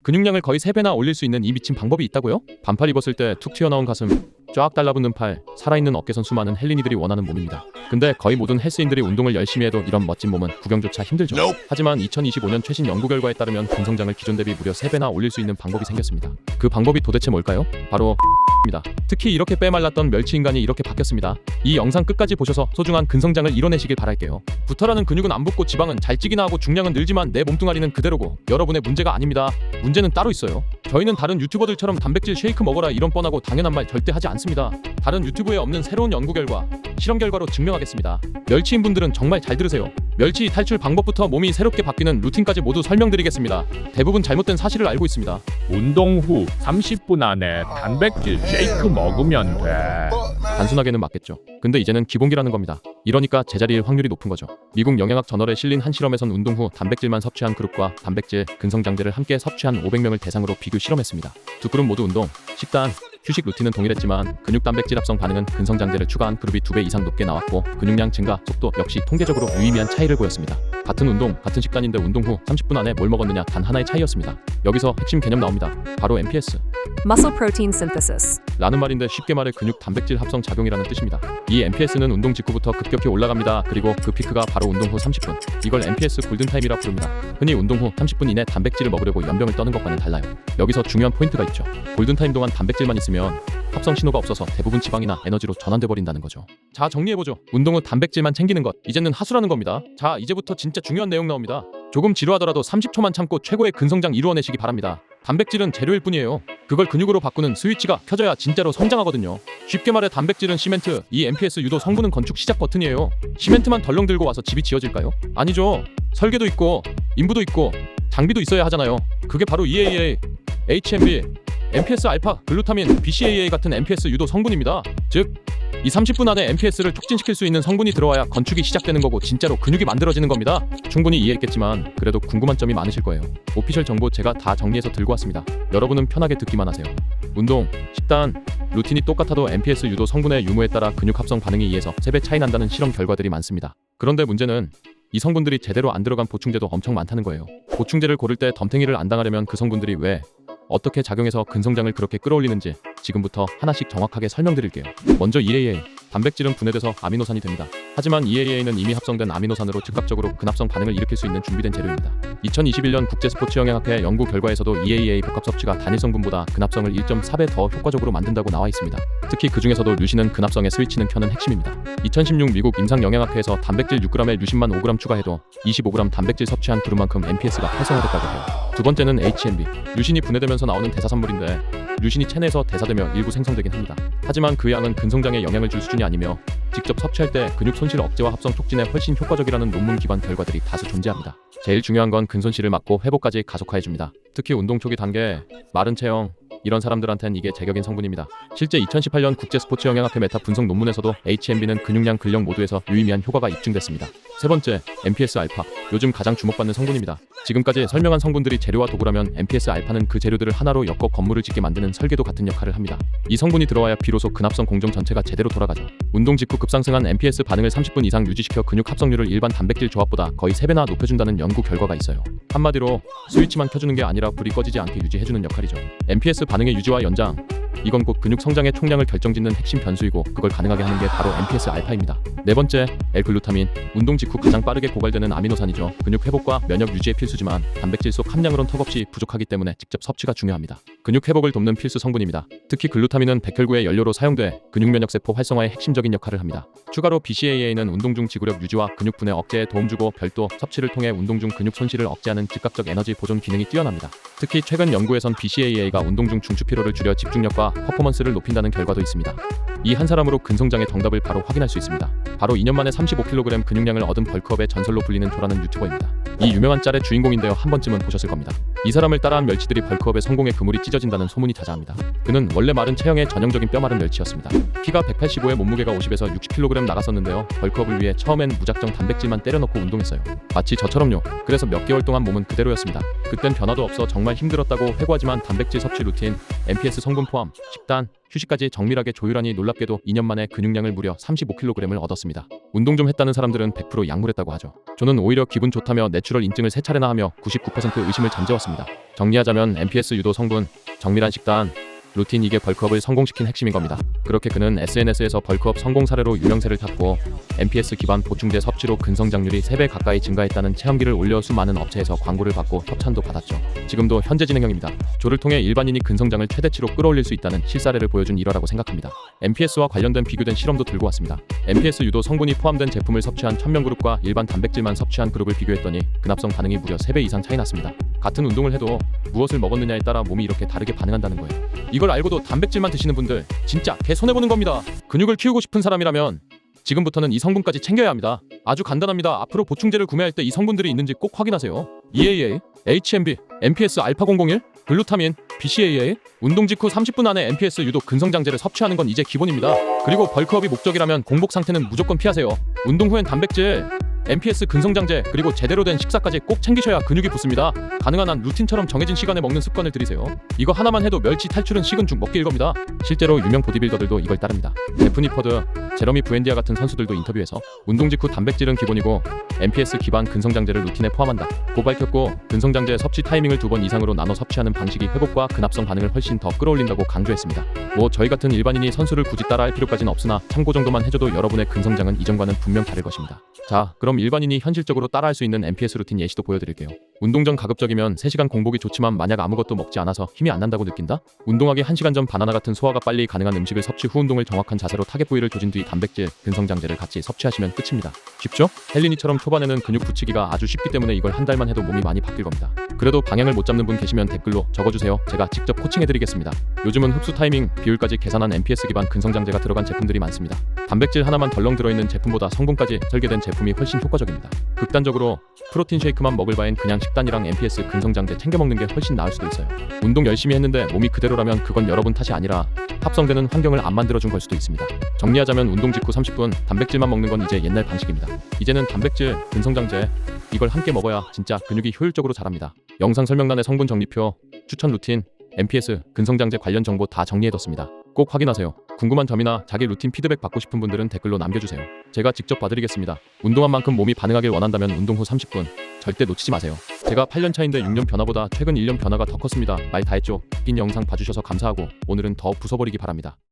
근육량을 거의 3배나 올릴 수 있는 이 미친 방법이 있다고요? 반팔 입었을 때 툭 튀어나온 가슴, 쫙 달라붙는 팔, 살아있는 어깨선 수많은 헬린이들이 원하는 몸입니다. 근데 거의 모든 헬스인들이 운동을 열심히 해도 이런 멋진 몸은 구경조차 힘들죠. 하지만 2025년 최신 연구 결과에 따르면 근성장을 기존 대비 무려 3배나 올릴 수 있는 방법이 생겼습니다. 그 방법이 도대체 뭘까요? 바로 입니다. 특히 이렇게 빼말랐던 멸치 인간이 이렇게 바뀌었습니다. 이 영상 끝까지 보셔서 소중한 근성장을 이뤄내시길 바랄게요. 부터라는 근육은 안 붙고 지방은 잘 찌기나 하고 중량은 늘지만 내 몸뚱아리는 그대로고 여러분의 문제가 아닙니다. 문제는 따로 있어요. 저희는 다른 유튜버들처럼 단백질 쉐이크 먹어라 이런 뻔하고 당연한 말 절대 하지 않습니다. 다른 유튜브에 없는 새로운 연구 결과, 실험 결과로 증명하겠습니다. 멸치인 분들은 정말 잘 들으세요. 멸치 탈출 방법부터 몸이 새롭게 바뀌는 루틴까지 모두 설명드리겠습니다. 대부분 잘못된 사실을 알고 있습니다. 운동 후 30분 안에 단백질 쉐이크 먹으면 돼. 단순하게는 맞겠죠. 근데 이제는 기본기라는 겁니다. 이러니까 제자리일 확률이 높은 거죠. 미국 영양학 저널에 실린 한 실험에선 운동 후 단백질만 섭취한 그룹과 단백질, 근성장제를 함께 섭취한 500명을 대상으로 비교 실험했습니다. 두 그룹 모두 운동, 식단, 휴식 루틴은 동일했지만 근육 단백질 합성 반응은 근성장제를 추가한 그룹이 2배 이상 높게 나왔고 근육량 증가 속도 역시 통계적으로 유의미한 차이를 보였습니다. 같은 운동, 같은 식단인데 운동 후 30분 안에 뭘 먹었느냐 단 하나의 차이였습니다. 여기서 핵심 개념 나옵니다. 바로 MPS Muscle protein synthesis. 라는 말인데 쉽게 말해 근육 단백질 합성 작용이라는 뜻입니다. 이 MPS는 운동 직후부터 급격히 올라갑니다. 그리고 그 피크가 바로 운동 후 30분. 이걸 MPS 골든타임이라 부릅니다. 흔히 운동 후 30분 이내 단백질을 먹으려고 연병을 떠는 것과는 달라요. 여기서 중요한 포인트가 있죠. 골든타임 동안 단백질만 있으면 합성 신호가 없어서 대부분 지방이나 에너지로 전환돼 버린다는 거죠. 자, 정리해보죠. 운동 후 단백질만 챙기는 것, 이제는 하수라는 겁니다. 자, 이제부터 진짜 중요한 내용 나옵니다. 조금 지루하더라도 30초만 참고 최고의 근성장 이루어내시기 바랍니다. 단백질은 재료일 뿐이에요. 그걸 근육으로 바꾸는 스위치가 켜져야 진짜로 성장하거든요. 쉽게 말해 단백질은 시멘트, 이 MPS 유도 성분은 건축 시작 버튼이에요. 시멘트만 덜렁 들고 와서 집이 지어질까요? 아니죠. 설계도 있고 인부도 있고 장비도 있어야 하잖아요. 그게 바로 EAA, HMB, MPS 알파, 글루타민, BCAA 같은 MPS 유도 성분입니다. 즉, 이 30분 안에 MPS를 촉진시킬 수 있는 성분이 들어와야 건축이 시작되는 거고 진짜로 근육이 만들어지는 겁니다. 충분히 이해했겠지만 그래도 궁금한 점이 많으실 거예요. 오피셜 정보 제가 다 정리해서 들고 왔습니다. 여러분은 편하게 듣기만 하세요. 운동, 식단, 루틴이 똑같아도 MPS 유도 성분의 유무에 따라 근육 합성 반응이 2에서 3배 차이 난다는 실험 결과들이 많습니다. 그런데 문제는 이 성분들이 제대로 안 들어간 보충제도 엄청 많다는 거예요. 보충제를 고를 때 덤탱이를 안 당하려면 그 성분들이 왜 어떻게 작용해서 근성장을 그렇게 끌어올리는지 지금부터 하나씩 정확하게 설명드릴게요. 먼저 EAA, 단백질은 분해돼서 아미노산이 됩니다. 하지만 EAA는 이미 합성된 아미노산으로 즉각적으로 근합성 반응을 일으킬 수 있는 준비된 재료입니다. 2021년 국제스포츠영양학회 연구 결과에서도 EAA 복합 섭취가 단일 성분보다 근합성을 1.4배 더 효과적으로 만든다고 나와 있습니다. 특히 그 중에서도 류신은 근합성의 스위치는 켜는 핵심입니다. 2016 미국 임상영양학회에서 단백질 6g에 류신만 5g 추가해도 25g 단백질 섭취한 그룹만큼 MPS가 활성화됐다고 해요. 두 번째는 HMB, 류신이 분해되면서 나오는 대사산물인데 류신이 체내에서 대사되며 일부 생성되긴 합니다. 하지만 그 양은 근성장에 영향을 줄 수준이 아니며 직접 섭취할 때 근육 손실 억제와 합성 촉진에 훨씬 효과적이라는 논문 기반 결과들이 다수 존재합니다. 제일 중요한 건 근손실을 막고 회복까지 가속화해줍니다. 특히 운동 초기 단계, 마른 체형, 이런 사람들한텐 이게 제격인 성분입니다. 실제 2018년 국제스포츠영양학회 메타 분석 논문에서도 HMB는 근육량 근력 모두에서 유의미한 효과가 입증됐습니다. 세 번째, MPS 알파, 요즘 가장 주목받는 성분입니다. 지금까지 설명한 성분들이 재료와 도구라면 MPS 알파는 그 재료들을 하나로 엮어 건물을 짓게 만드는 설계도 같은 역할을 합니다. 이 성분이 들어와야 비로소 근합성 공정 전체가 제대로 돌아가죠. 운동 직후 급상승한 MPS 반응을 30분 이상 유지시켜 근육 합성률을 일반 단백질 조합보다 거의 3배나 높여준다는 연구 결과가 있어요. 한마디로 스위치만 켜주는 게 아니라 불이 꺼지지 않게 유지해주는 역할이죠. MPS 반응의 유지와 연장, 이건 곧 근육 성장의 총량을 결정짓는 핵심 변수이고 그걸 가능하게 하는 게 바로 MPS 알파입니다. 네 번째, L글루타민, 운동 직후 가장 빠르게 고갈되는 아미노산이죠. 근육 회복과 면역 유지에 필수지만 단백질 속 함량으론 턱없이 부족하기 때문에 직접 섭취가 중요합니다. 근육 회복을 돕는 필수 성분입니다. 특히 글루타민은 백혈구의 연료로 사용돼 근육 면역세포 활성화에 핵심적인 역할을 합니다. 추가로 BCAA는 운동 중 지구력 유지와 근육 분해 억제에 도움주고 별도 섭취를 통해 운동 중 근육 손실을 억제하는 즉각적 에너지 보존 기능이 뛰어납니다. 특히 최근 연구에선 BCAA가 운동 중 중추 피로를 줄여 집중력과 퍼포먼스를 높인다는 결과도 있습니다. 이 한 사람으로 근성장의 정답을 바로 확인할 수 있습니다. 바로 2년 만에 35kg 근육량을 얻은 벌크업의 전설로 불리는 조라는 유튜버입니다. 이 유명한 짤의 주인공인데요. 한 번쯤은 보셨을 겁니다. 이 사람을 따라한 멸치들이 벌크업의 성공에 그물이 찢어진다는 소문이 자자합니다. 그는 원래 마른 체형의 전형적인 뼈마른 멸치였습니다. 키가 185에 몸무게가 50에서 60kg 나갔었는데요. 벌크업을 위해 처음엔 무작정 단백질만 때려넣고 운동했어요. 마치 저처럼요. 그래서 몇 개월 동안 몸은 그대로였습니다. 그땐 변화도 없어 정말 힘들었다고 회고하지만 단백질 섭취 루틴, MPS 성분 포함, 식단, 휴식까지 정밀하게 조율하니 놀랍게도 2년 만에 근육량을 무려 35kg을 얻었습니다. 운동 좀 했다는 사람들은 100% 약물했다고 하죠. 저는 오히려 기분 좋다며 내추럴 인증을 3차례나 하며 99% 의심을 잠재웠습니다. 정리하자면 MPS 유도 성분, 정밀한 식단, 루틴, 이게 벌크업을 성공시킨 핵심인 겁니다. 그렇게 그는 SNS에서 벌크업 성공 사례로 유명세를 탔고 MPS 기반 보충제 섭취로 근성장률이 3배 가까이 증가했다는 체험기를 올려 수많은 업체에서 광고를 받고 협찬도 받았죠. 지금도 현재 진행형입니다. 조를 통해 일반인이 근성장을 최대치로 끌어올릴 수 있다는 실사례를 보여준 일화라고 생각합니다. MPS와 관련된 비교된 실험도 들고 왔습니다. MPS 유도 성분이 포함된 제품을 섭취한 1000명 그룹과 일반 단백질만 섭취한 그룹을 비교했더니 근합성 반응이 무려 3배 이상 차이 났습니다. 같은 운동을 해도 무엇을 먹었느냐에 따라 몸이 이렇게 다르게 반응한다는 거예요. 이걸 알고도 단백질만 드시는 분들 진짜 개 손해보는 겁니다. 근육을 키우고 싶은 사람이라면 지금부터는 이 성분까지 챙겨야 합니다. 아주 간단합니다. 앞으로 보충제를 구매할 때 이 성분들이 있는지 꼭 확인하세요. EAA, HMB, MPS 알파001, 글루타민, BCAA. 운동 직후 30분 안에 MPS 유도 근성장제를 섭취하는 건 이제 기본입니다. 그리고 벌크업이 목적이라면 공복 상태는 무조건 피하세요. 운동 후엔 단백질, MPS 근성장제, 그리고 제대로 된 식사까지 꼭 챙기셔야 근육이 붙습니다. 가능한 한 루틴처럼 정해진 시간에 먹는 습관을 들이세요. 이거 하나만 해도 멸치 탈출은 식은 죽 먹기 일겁니다. 실제로 유명 보디빌더들도 이걸 따릅니다. 제프니 퍼드, 제러미 부엔디아 같은 선수들도 인터뷰에서 운동 직후 단백질은 기본이고 MPS 기반 근성장제를 루틴에 포함한다 고 밝혔고, 근성장제 섭취 타이밍을 2번 이상으로 나눠 섭취하는 방식이 회복과 근합성 반응을 훨씬 더 끌어올린다고 강조했습니다. 뭐 저희 같은 일반인이 선수를 굳이 따라할 필요까지는 없으나 참고 정도만 해줘도 여러분의 근성장은 이전과는 분명 다를 것입니다. 자, 그럼 일반인이 현실적으로 따라할 수 있는 MPS 루틴 예시도 보여드릴게요. 운동 전 가급적이면 3시간 공복이 좋지만 만약 아무것도 먹지 않아서 힘이 안 난다고 느낀다? 운동하기 1시간 전 바나나 같은 소화가 빨리 가능한 음식을 섭취 후 운동을 정확한 자세로 타겟 부위를 조진 뒤 단백질, 근성장제를 같이 섭취하시면 끝입니다. 쉽죠? 헬린이처럼 초반에는 근육 붙이기가 아주 쉽기 때문에 이걸 한 달만 해도 몸이 많이 바뀔 겁니다. 그래도 방향을 못 잡는 분 계시면 댓글로 적어주세요. 제가 직접 코칭해드리겠습니다. 요즘은 흡수 타이밍, 비율까지 계산한 MPS 기반 근성장제가 들어간 제품들이 많습니다. 단백질 하나만 덜렁 들어있는 제품보다 성분까지 설계된 제품이 훨씬 효과적입니다. 극단적으로 프로틴 쉐이크만 먹을 바엔 그냥 식단이랑 MPS 근성장제 챙겨 먹는 게 훨씬 나을 수도 있어요. 운동 열심히 했는데 몸이 그대로라면 그건 여러분 탓이 아니라 합성되는 환경을 안 만들어준 걸 수도 있습니다. 정리하자면 운동 직후 30분 단백질만 먹는 건 이제 옛날 방식입니다. 이제는 단백질, 근성장제 이걸 함께 먹어야 진짜 근육이 효율적으로 자랍니다. 영상 설명란에 성분 정리표, 추천 루틴, MPS, 근성장제 관련 정보 다 정리해뒀습니다. 꼭 확인하세요. 궁금한 점이나 자기 루틴 피드백 받고 싶은 분들은 댓글로 남겨주세요. 제가 직접 봐드리겠습니다. 운동한 만큼 몸이 반응하길 원한다면 운동 후 30분 절대 놓치지 마세요. 제가 8년 차인데 6년 변화보다 최근 1년 변화가 더 컸습니다. 말 다 했죠? 긴 영상 봐주셔서 감사하고 오늘은 더 부숴버리기 바랍니다.